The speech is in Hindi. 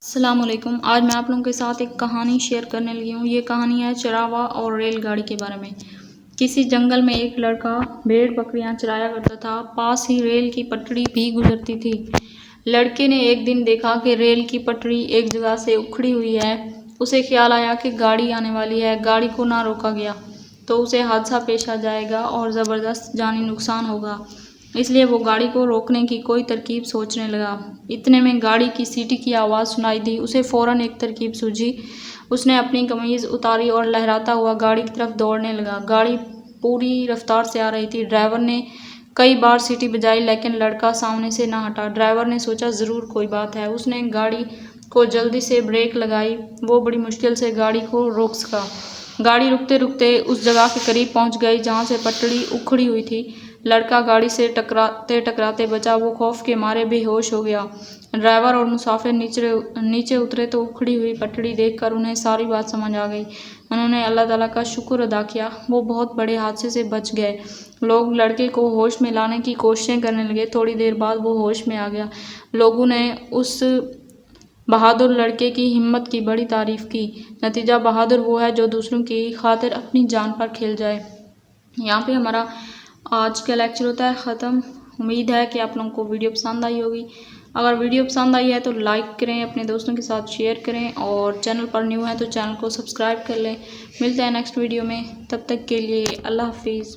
अस्सलामुअलैकुम। आज मैं आप लोगों के साथ एक कहानी शेयर करने लगी हूँ। ये कहानी है चरावा और रेलगाड़ी के बारे में। किसी जंगल में एक लड़का भेड़ बकरियां चराया करता था। पास ही रेल की पटरी भी गुजरती थी। लड़के ने एक दिन देखा कि रेल की पटरी एक जगह से उखड़ी हुई है। उसे ख्याल आया कि गाड़ी आने वाली है। गाड़ी को ना रोका गया तो उसे हादसा पेश आ जाएगा और ज़बरदस्त जानी नुकसान होगा। इसलिए वो गाड़ी को रोकने की कोई तरकीब सोचने लगा। इतने में गाड़ी की सीटी की आवाज़ सुनाई दी। उसे फ़ौरन एक तरकीब सूझी। उसने अपनी कमीज़ उतारी और लहराता हुआ गाड़ी की तरफ दौड़ने लगा। गाड़ी पूरी रफ्तार से आ रही थी। ड्राइवर ने कई बार सीटी बजाई लेकिन लड़का सामने से ना हटा। ड्राइवर ने सोचा ज़रूर कोई बात है। उसने गाड़ी को जल्दी से ब्रेक लगाई। वो बड़ी मुश्किल से गाड़ी को रोक सका। गाड़ी रुकते रुकते उस जगह के करीब पहुंच गई जहां से पटड़ी उखड़ी हुई थी। लड़का गाड़ी से टकराते टकराते बचा। वो खौफ के मारे बेहोश हो गया। ड्राइवर और मुसाफिर नीचे उतरे तो उखड़ी हुई पटड़ी देखकर उन्हें सारी बात समझ आ गई। उन्होंने अल्लाह ताला का शुक्र अदा किया। वो बहुत बड़े हादसे से बच गए। लोग लड़के को होश में लाने की कोशिशें करने लगे। थोड़ी देर बाद वो होश में आ गया। लोगों ने उस बहादुर लड़के की हिम्मत की बड़ी तारीफ की। नतीजा बहादुर वो है जो दूसरों की खातिर अपनी जान पर खेल जाए। यहाँ पे हमारा आज का लेक्चर होता है ख़त्म। उम्मीद है कि आप लोगों को वीडियो पसंद आई होगी। अगर वीडियो पसंद आई है तो लाइक करें, अपने दोस्तों के साथ शेयर करें और चैनल पर न्यू है तो चैनल को सब्सक्राइब कर लें। मिलते हैं नेक्स्ट वीडियो में। तब तक के लिए अल्लाह हाफिज़।